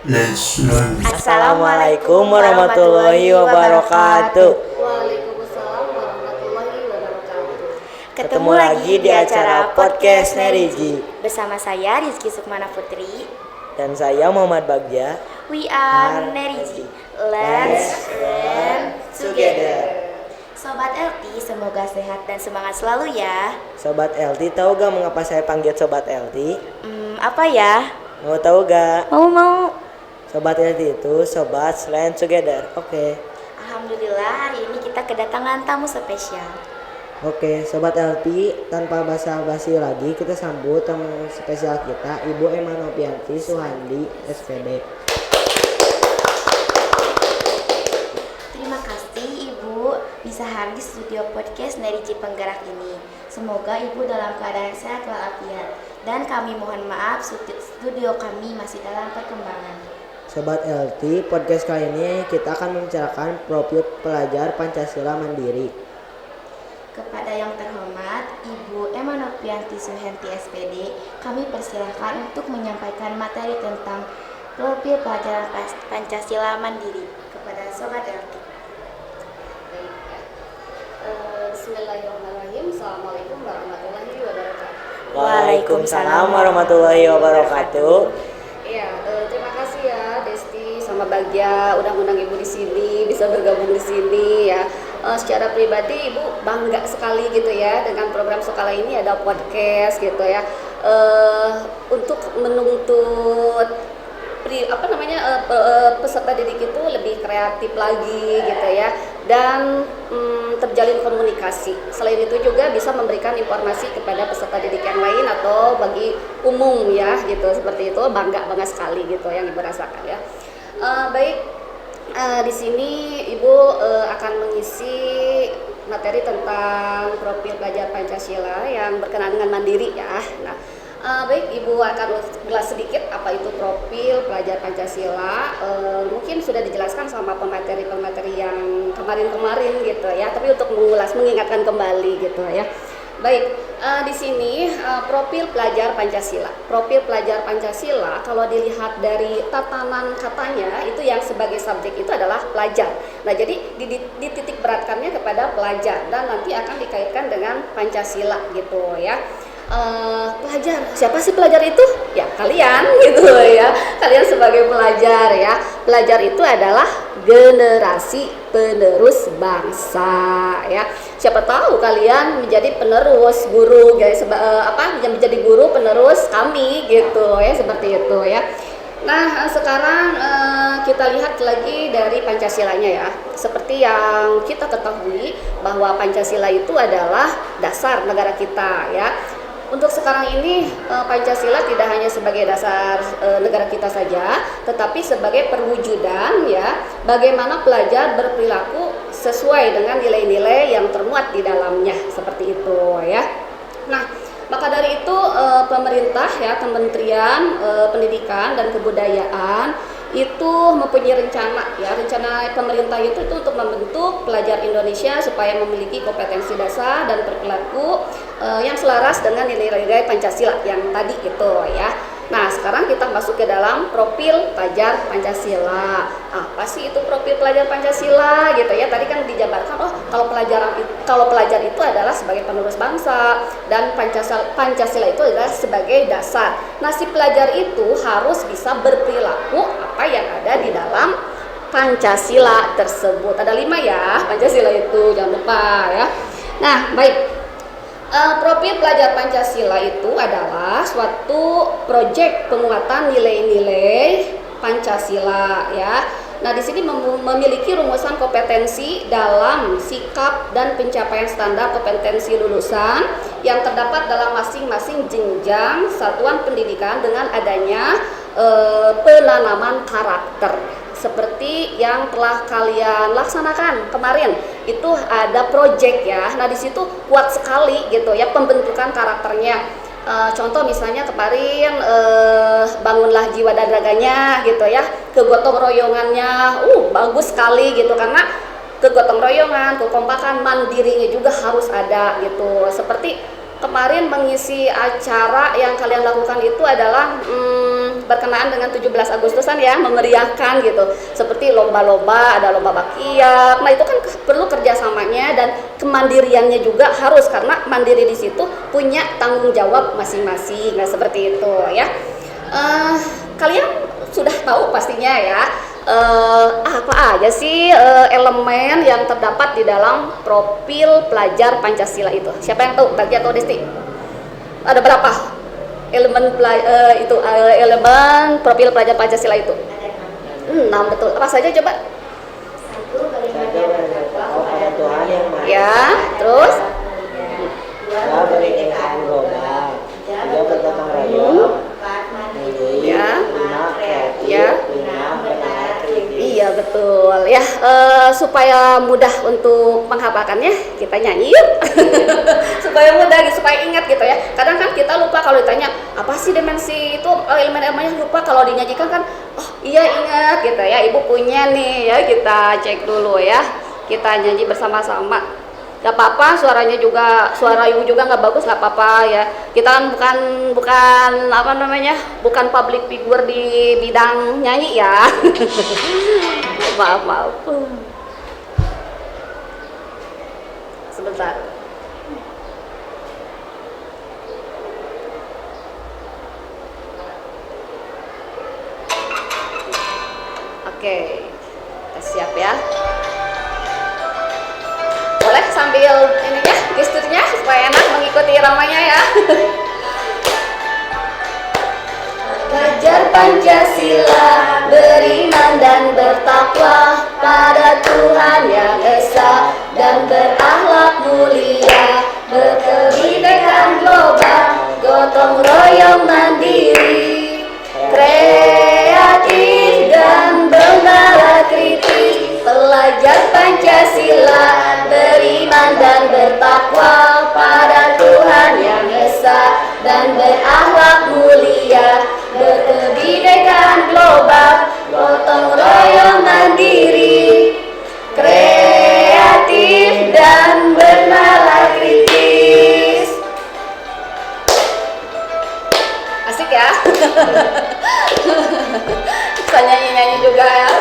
Let's learn. Assalamualaikum warahmatullahi wabarakatuh. Waalaikumsalam warahmatullahi wabarakatuh. Ketemu lagi di acara podcast Neriji Bersama saya Rizky Sukmana Putri dan saya Muhammad Bagja. We are Neriji. Let's learn together. Sobat LT, semoga sehat dan semangat selalu ya. Sobat LT, tahu gak mengapa saya panggil Sobat LT? Apa ya? Mau tahu gak? Mau. Sobat LT itu Sobat Learn Together. Oke. Alhamdulillah hari ini kita kedatangan tamu spesial. Oke, Sobat LT, tanpa basa-basi lagi kita sambut tamu spesial kita, Ibu Emma Novianti Suhandi, SPD. Terima kasih Ibu bisa hadir di studio podcast Neriji Penggerak ini. Semoga Ibu dalam keadaan sehat walafiat. Dan kami mohon maaf studio kami masih dalam perkembangan. Sobat LT, podcast kali ini kita akan membicarakan profil pelajar Pancasila Mandiri. Kepada yang terhormat Ibu Emma Novianti Suhandi SPD, kami persilahkan untuk menyampaikan materi tentang profil pelajaran Pancasila Mandiri kepada Sobat LT. Bismillahirrahmanirrahim. Assalamualaikum warahmatullahi wabarakatuh. Waalaikumsalam warahmatullahi wabarakatuh. Iya, terima kasih ya Desti sama Bagja udah ngundang Ibu di sini, bisa bergabung di sini ya. Secara pribadi Ibu bangga sekali gitu ya dengan program sekolah ini ada podcast gitu ya. Untuk menuntut peserta didik itu lebih kreatif lagi gitu ya, dan terjalin komunikasi. Selain itu juga bisa memberikan informasi kepada peserta didik yang lain atau bagi umum ya gitu, seperti itu. Bangga sekali gitu yang Ibu rasakan ya. Di sini Ibu akan mengisi materi tentang profil pelajar Pancasila yang berkenaan dengan mandiri ya. Nah, Ibu akan ulas sedikit apa itu profil pelajar Pancasila. Mungkin sudah dijelaskan sama pemateri yang kemarin gitu ya, tapi untuk mengingatkan kembali gitu ya. Di sini profil pelajar Pancasila. Profil pelajar Pancasila kalau dilihat dari tatanan katanya itu yang sebagai subjek itu adalah pelajar. Nah, jadi dititik beratkannya kepada pelajar dan nanti akan dikaitkan dengan Pancasila gitu ya. Pelajar, siapa sih pelajar itu? Ya kalian gitu ya, kalian sebagai pelajar ya. Pelajar itu adalah generasi penerus bangsa ya. Siapa tahu kalian menjadi penerus guru guys, menjadi guru penerus kami gitu ya, seperti itu ya. Nah, sekarang kita lihat lagi dari Pancasilanya ya. Seperti yang kita ketahui bahwa Pancasila itu adalah dasar negara kita ya. Untuk sekarang ini Pancasila tidak hanya sebagai dasar negara kita saja, tetapi sebagai perwujudan ya bagaimana pelajar berperilaku sesuai dengan nilai-nilai yang termuat di dalamnya, seperti itu ya. Nah, maka dari itu pemerintah ya, Kementerian Pendidikan dan Kebudayaan itu mempunyai rencana ya. Rencana pemerintah itu untuk membentuk pelajar Indonesia supaya memiliki kompetensi dasar dan perilaku yang selaras dengan nilai-nilai Pancasila yang tadi itu ya. Nah, sekarang kita masuk ke dalam profil pelajar Pancasila. Apa sih itu profil pelajar Pancasila gitu ya? Tadi kan dijabarkan, kalau pelajar itu adalah sebagai penerus bangsa dan Pancasila itu adalah sebagai dasar. Nah, si pelajar itu harus bisa berperilaku apa yang ada di dalam Pancasila tersebut. Ada 5 ya Pancasila itu, jangan lupa ya. Nah, profil pelajar Pancasila itu adalah suatu proyek penguatan nilai-nilai Pancasila ya. Nah, di sini memiliki rumusan kompetensi dalam sikap dan pencapaian standar kompetensi lulusan yang terdapat dalam masing-masing jenjang satuan pendidikan dengan adanya penanaman karakter. Seperti yang telah kalian laksanakan kemarin, itu ada project ya. Nah, di situ kuat sekali gitu ya pembentukan karakternya. Contoh misalnya kemarin bangunlah jiwa dan raganya gitu ya, kegotong royongannya bagus sekali gitu, karena kegotong royongan, kekompakan, mandirinya juga harus ada gitu. Seperti kemarin mengisi acara yang kalian lakukan itu adalah berkenaan dengan 17 Agustusan ya, memeriahkan gitu. Seperti lomba-lomba, ada lomba bakyak. Nah, itu kan perlu kerjasamanya dan kemandiriannya juga harus, karena mandiri di situ punya tanggung jawab masing-masing. Nah, seperti itu ya. Kalian sudah tahu pastinya ya, apa aja sih elemen yang terdapat di dalam profil pelajar Pancasila itu? Siapa yang tahu? Bagi atau Desti? Ada berapa elemen elemen profil pelajar Pancasila itu? 6, betul. Apa saja coba? Satu, beriman Satu, kepada Tuhan yang Maha Ya, Esa. terus? Dua, beriman global. Tiga, bergotong royong. Empat, mandiri. Mandiri. Ya. Lima, kreatif. Ya. Enam, bernalar kritis. Iya betul ya, supaya mudah untuk menghafalkannya kita nyanyi yuk. Supaya mudah gitu, supaya ingat gitu ya. Kadang kan kita lupa kalau ditanya apa sih dimensi itu, elemen-elemennya lupa. Kalau dinyanyikan kan oh iya ingat gitu ya. Ibu punya nih ya, kita cek dulu ya, kita nyanyi bersama-sama. Gak apa-apa, suaranya juga, suara ibu juga nggak bagus, nggak apa-apa ya. Kita kan bukan apa namanya, bukan public figure di bidang nyanyi ya. Maaf. Sebentar. Oke, kita siap ya. Boleh sambil ininya, gesturnya supaya enak mengikuti iramanya ya. Belajar Pancasila, beriman dan bertakwa pada Tuhan yang Esa, dan berakhlak mulia, berkebinekaan global, gotong royong mandiri, kreatif dan bernalar kritis. Pelajar Pancasila, beriman dan bertakwa pada Tuhan yang Esa, dan berakhlak mulia, berkebinekaan global, gotong royong mandiri, kreatif dan bernalar kritis. Asik ya. Bisa nyanyi-nyanyi juga ya.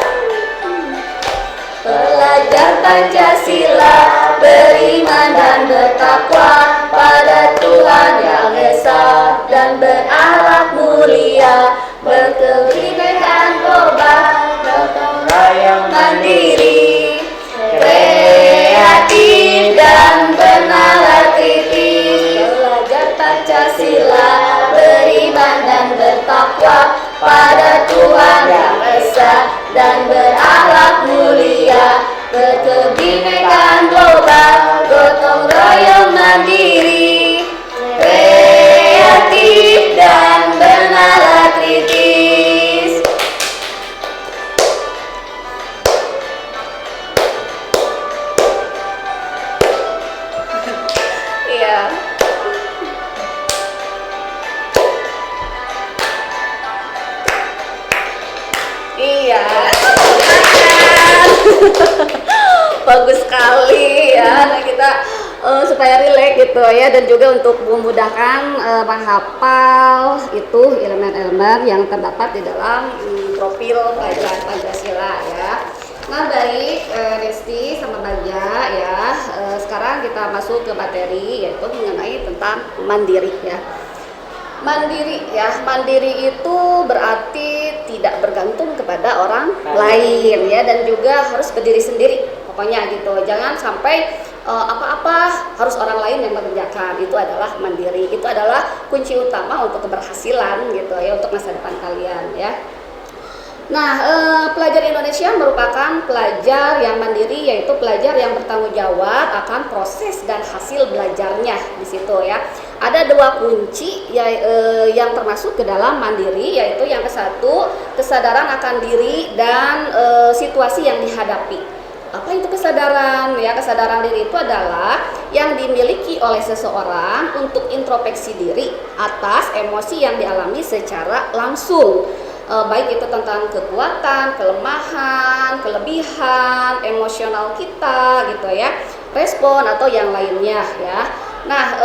Pelajar Pancasila, beriman dan bertakwa pada Tuhan yang Esa, dan berakhlak mulia, berkebinekaan global, gotong royong mandiri, kreatif dan bernalar kritis. Pelajar Pancasila, beriman dan bertakwa pada Tuhan yang Esa, dan berakhlak mulia, berkebinekaan global, gotong royong mandiri, kreatif dan bernalar kritis. Iya. Iya. Bagus sekali ya. Nah, kita supaya rileks gitu ya, dan juga untuk memudahkan menghafal itu elemen-elemen yang terdapat di dalam profil pelajar Pancasila ya. Nah baik, Desti sama Bagja ya, sekarang kita masuk ke materi, yaitu mengenai tentang mandiri ya. Mandiri ya, mandiri itu berarti tidak bergantung kepada orang lain ya, dan juga harus berdiri sendiri pokoknya gitu. Jangan sampai apa-apa harus orang lain yang mengerjakan. Itu adalah mandiri, itu adalah kunci utama untuk keberhasilan gitu ya, untuk masa depan kalian ya. Nah, pelajar Indonesia merupakan pelajar yang mandiri, yaitu pelajar yang bertanggung jawab akan proses dan hasil belajarnya di situ ya. Ada dua kunci yang termasuk ke dalam mandiri, yaitu yang ke-1, kesadaran akan diri dan situasi yang dihadapi. Apa itu kesadaran? Ya, kesadaran diri itu adalah yang dimiliki oleh seseorang untuk introspeksi diri atas emosi yang dialami secara langsung. Baik itu tentang kekuatan, kelemahan, kelebihan, emosional kita gitu ya, respon atau yang lainnya ya. Nah,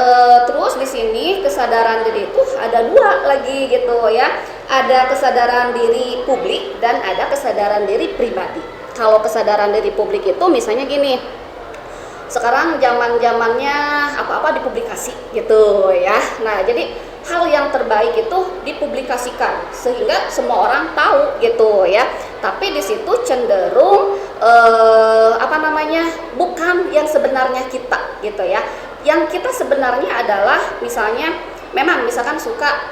terus di sini kesadaran diri itu ada dua lagi gitu ya. Ada kesadaran diri publik dan ada kesadaran diri pribadi. Kalau kesadaran diri publik itu misalnya gini, sekarang zamannya apa-apa dipublikasi gitu ya. Nah, jadi hal yang terbaik itu dipublikasikan sehingga semua orang tahu gitu ya. Tapi di situ cenderung bukan yang sebenarnya kita gitu ya. Yang kita sebenarnya adalah misalnya memang misalkan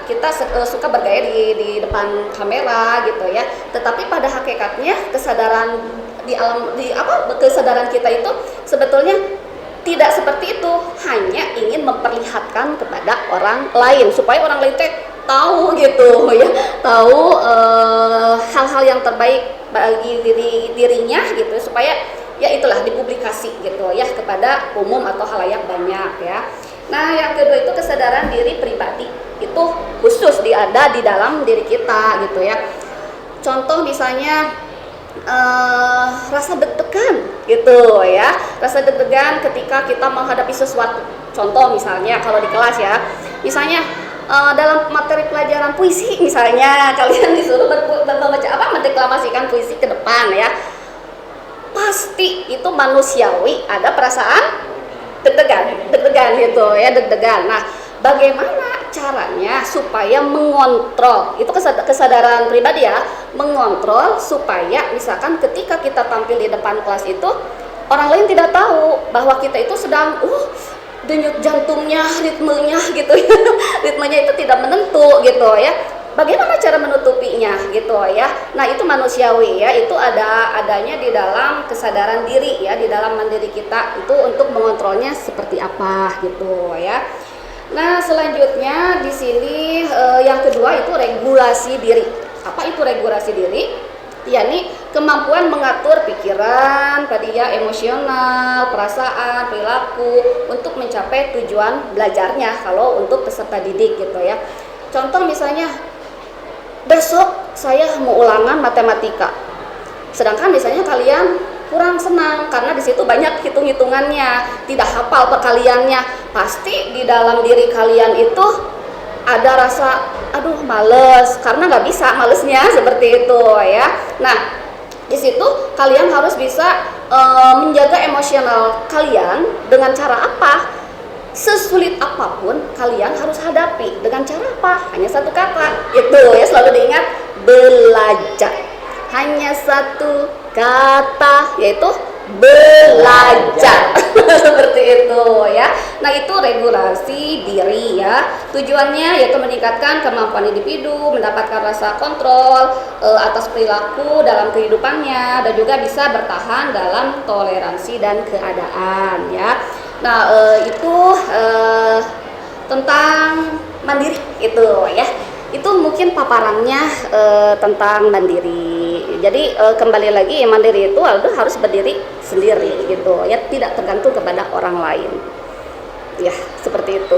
kita suka bergaya di depan kamera gitu ya. Tetapi pada hakikatnya kesadaran kesadaran kita itu sebetulnya tidak seperti itu, hanya ingin memperlihatkan kepada orang lain supaya orang lain tahu gitu ya, tahu hal-hal yang terbaik bagi dirinya gitu, supaya ya itulah dipublikasi gitu ya kepada umum atau halayak banyak ya. Nah, yang kedua itu kesadaran diri pribadi, itu khusus ada di dalam diri kita gitu ya. Contoh misalnya rasa deg-degan gitu ya, rasa deg-degan ketika kita menghadapi sesuatu. Contoh misalnya kalau di kelas ya, misalnya dalam materi pelajaran puisi misalnya kalian disuruh mendeklamasikan puisi ke depan ya, pasti itu manusiawi ada perasaan deg-degan gitu ya, deg-degan. Nah, bagaimana caranya supaya mengontrol, itu kesadaran pribadi ya, mengontrol supaya misalkan ketika kita tampil di depan kelas itu orang lain tidak tahu bahwa kita itu sedang denyut jantungnya, ritmenya gitu ya, ritmenya itu tidak menentu gitu ya. Bagaimana cara menutupinya gitu ya. Nah, itu manusiawi ya, itu adanya di dalam kesadaran diri ya, di dalam mandiri kita itu untuk mengontrolnya seperti apa gitu ya. Nah, selanjutnya di sini yang kedua itu regulasi diri. Apa itu regulasi diri? Yakni kemampuan mengatur pikiran, tadi ya, emosional, perasaan, perilaku untuk mencapai tujuan belajarnya kalau untuk peserta didik gitu ya. Contoh misalnya besok saya mau ulangan matematika. Sedangkan misalnya kalian kurang senang karena di situ banyak hitung-hitungannya, tidak hafal perkaliannya. Pasti di dalam diri kalian itu ada rasa aduh males karena nggak bisa, malesnya seperti itu ya. Nah, di situ kalian harus bisa menjaga emosional kalian dengan cara apa? Sesulit apapun kalian harus hadapi dengan cara apa? Hanya satu kata, itu ya, selalu diingat, belajar. Hanya satu kata, yaitu belajar. Seperti itu ya. Nah, itu regulasi diri ya. Tujuannya yaitu meningkatkan kemampuan individu mendapatkan rasa kontrol atas perilaku dalam kehidupannya, dan juga bisa bertahan dalam toleransi dan keadaan ya. Nah, itu tentang mandiri itu ya. Itu mungkin paparannya tentang mandiri. Jadi kembali lagi, mandiri itu harus berdiri sendiri gitu ya, tidak tergantung kepada orang lain. Ya, seperti itu.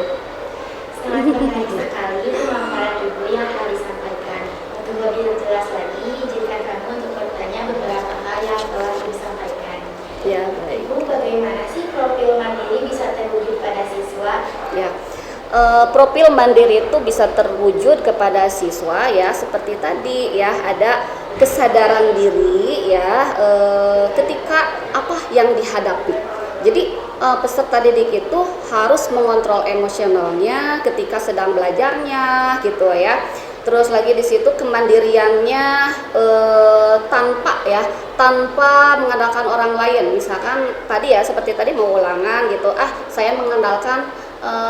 Sangat menarik sekali pemaparan Ibu yang kami sampaikan. Untuk lebih jelas lagi, izinkan kami untuk bertanya beberapa hal yang telah disampaikan. Ya, baik. Ibu, bagaimana sih profil mandiri bisa terwujud pada siswa? Ya. Profil mandiri itu bisa terwujud kepada siswa ya, seperti tadi ya, ada kesadaran diri ya ketika apa yang dihadapi. Jadi peserta didik itu harus mengontrol emosionalnya ketika sedang belajarnya gitu ya. Terus lagi di situ kemandiriannya tanpa mengandalkan orang lain. Misalkan tadi ya, seperti tadi mau ulangan gitu, saya mengandalkan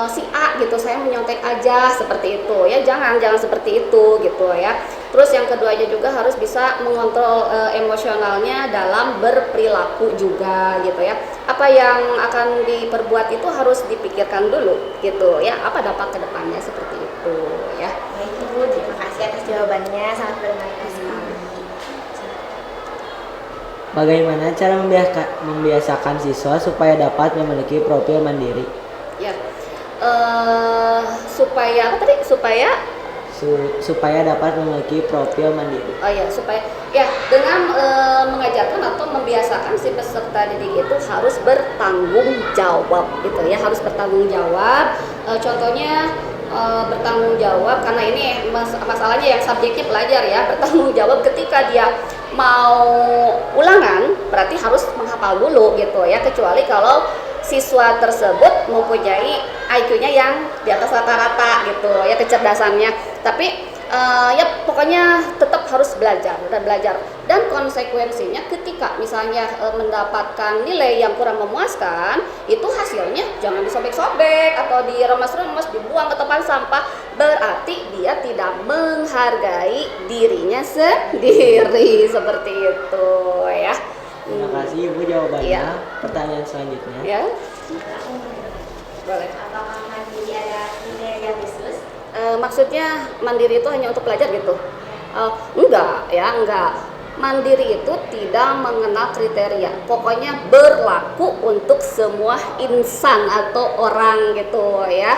si A gitu, saya menyontek aja, seperti itu ya, jangan seperti itu gitu ya. Terus yang keduanya juga harus bisa mengontrol emosionalnya dalam berperilaku juga gitu ya. Apa yang akan diperbuat itu harus dipikirkan dulu gitu ya, apa dampak kedepannya, seperti itu ya. Baik Ibu, terima kasih atas jawabannya, sangat bermanfaat sekali. Bagaimana cara membiasakan siswa supaya dapat memiliki profil mandiri? Ya, supaya apa tadi? Supaya supaya dapat memiliki profil mandiri. Oh ya, supaya ya dengan mengajarkan atau membiasakan si peserta didik itu harus bertanggung jawab gitu ya, harus bertanggung jawab. Contohnya bertanggung jawab karena ini masalahnya yang subjeknya pelajar ya, bertanggung jawab ketika dia mau ulangan berarti harus menghafal dulu gitu ya, kecuali kalau siswa tersebut mempunyai IQ-nya yang di atas rata-rata gitu ya, kecerdasannya. Tapi ya pokoknya tetap harus belajar dan konsekuensinya ketika misalnya mendapatkan nilai yang kurang memuaskan, itu hasilnya jangan disobek-sobek atau diremas-remas, dibuang ke tempat sampah, berarti dia tidak menghargai dirinya sendiri seperti itu ya. Terima kasih Ibu jawabannya. Iya. Pertanyaan selanjutnya. Ya, boleh. Apakah mandiri ada kriteria khusus? Maksudnya mandiri itu hanya untuk pelajar gitu? Enggak ya, enggak. Mandiri itu tidak mengenal kriteria, pokoknya berlaku untuk semua insan atau orang gitu ya.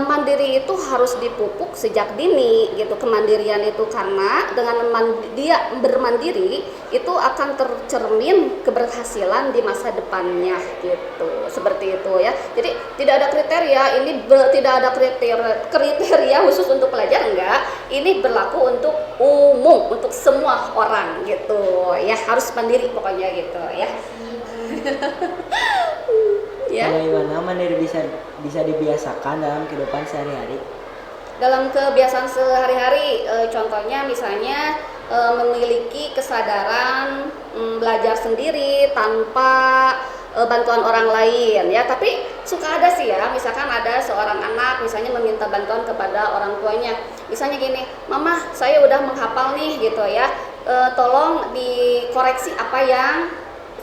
Mandiri itu harus dipupuk sejak dini gitu, kemandirian itu, karena dengan dia bermandiri itu akan tercermin keberhasilan di masa depannya gitu, seperti itu ya. Jadi tidak ada kriteria, ini tidak ada kriteria khusus untuk pelajar, enggak, ini berlaku untuk umum, untuk semua orang gitu ya, harus mandiri pokoknya gitu ya. Ya. Bagaimana mandiri bisa dibiasakan dalam kehidupan sehari-hari? Dalam kebiasaan sehari-hari, contohnya misalnya memiliki kesadaran belajar sendiri tanpa bantuan orang lain ya. Tapi suka ada sih ya, misalkan ada seorang anak misalnya meminta bantuan kepada orang tuanya, misalnya gini, mama saya udah menghafal nih gitu ya, tolong dikoreksi apa yang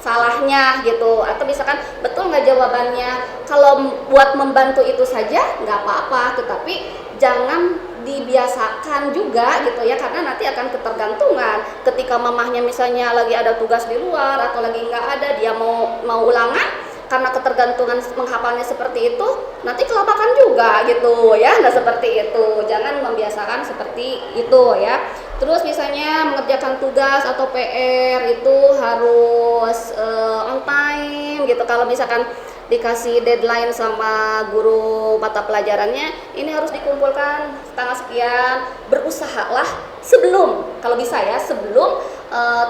salahnya gitu, atau misalkan betul nggak jawabannya. Kalau buat membantu itu saja nggak apa-apa, tetapi jangan dibiasakan juga gitu ya, karena nanti akan ketergantungan. Ketika mamahnya misalnya lagi ada tugas di luar atau lagi nggak ada, dia mau ulangan, karena ketergantungan menghafalnya seperti itu, nanti kelabakan juga gitu ya. Nah seperti itu, jangan membiasakan seperti itu ya. Terus misalnya mengerjakan tugas atau PR itu harus on time gitu. Kalau misalkan dikasih deadline sama guru mata pelajarannya, ini harus dikumpulkan tanggal sekian, berusahalah sebelum, kalau bisa ya, sebelum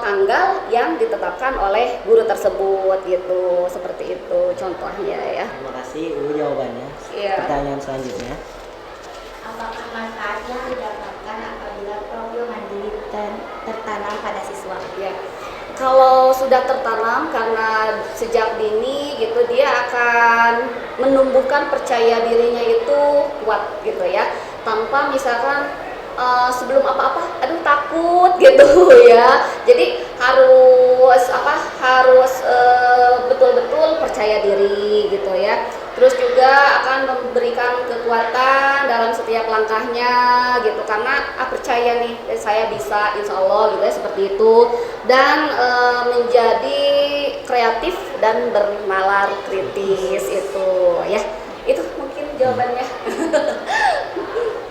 tanggal yang ditetapkan oleh guru tersebut gitu, seperti itu contohnya ya. Terima kasih Ibu jawabannya. Iya. Pertanyaan selanjutnya. Apakah manfaat yang didapatkan apabila profil mandiri tertanam pada siswa? Ya. Kalau sudah tertanam karena sejak dini gitu, dia akan menumbuhkan percaya dirinya itu kuat gitu ya, tanpa misalkan sebelum apa-apa aduh takut gitu ya. Jadi harus betul-betul percaya diri gitu ya. Terus juga akan memberikan kekuatan dalam setiap langkahnya gitu, karena percaya nih saya bisa, insya Allah gitu ya, seperti itu. Dan menjadi kreatif dan bernalar kritis itu ya. Itu mungkin jawabannya.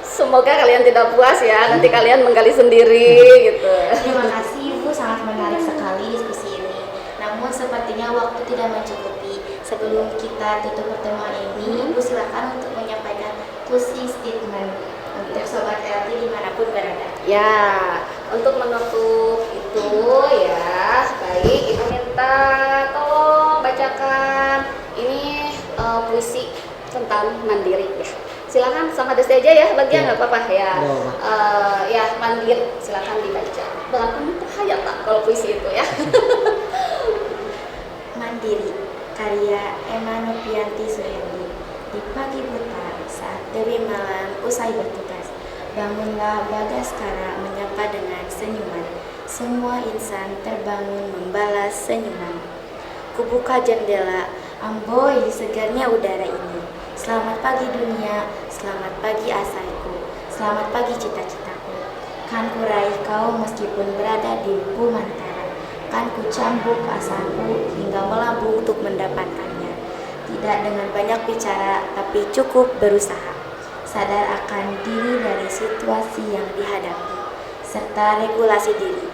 Semoga kalian tidak puas ya, nanti kalian menggali sendiri gitu. Terima kasih Ibu, sangat menarik sekali diskusi ini. Namun sepertinya waktu tidak mencukupi. Sebelum kita tutup pertemuan ini, Ibu silakan untuk menyampaikan closing statement untuk Sobat LT dimanapun berada. Ya, untuk menutup itu ya, baik, Ibu minta tolong bacakan ini puisi tentang mandiri ya. Silakan sama Desi aja ya, bagian nggak apa-apa ya. Ya mandiri, silakan dibaca. Dengan penuh hayat kalau puisi itu ya. Mandiri, karya Emma Nopianti Suhendi. Di pagi buta saat Dewi malam usai bertugas, bangunlah Bagaskara menyapa dengan senyuman. Semua insan terbangun membalas senyuman. Kubuka jendela, amboi segarnya udara ini. Selamat pagi dunia, selamat pagi asalku, selamat pagi cita-citaku. Kan kuraih kau meskipun berada di Bumantara, kan ku cambuk asaku hingga melambung untuk mendapatkannya. Tidak dengan banyak bicara, tapi cukup berusaha. sadar akan diri dari situasi yang dihadapi, serta regulasi diri.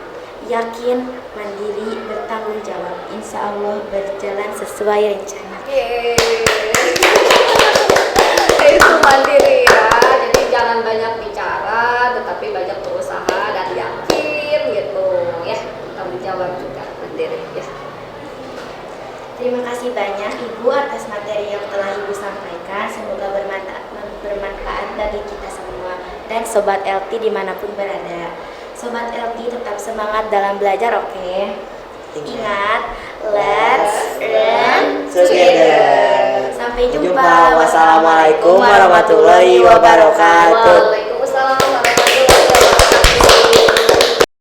Yakin, mandiri, bertanggung jawab. Insya Allah berjalan sesuai rencana. Itu mandiri ya. Jadi jangan banyak bicara, tetapi banyak berusaha dan yakin gitu ya. Tanggung jawab juga mandiri ya. Terima kasih banyak Ibu atas materi yang telah Ibu sampaikan. Semoga bermanfaat bagi kita semua dan Sobat LT dimanapun berada. Sobat LT tetap semangat dalam belajar, oke? Ingat, let's learn together. Sampai Jumpa. jumpa. Wassalamualaikum warahmatullahi wabarakatuh.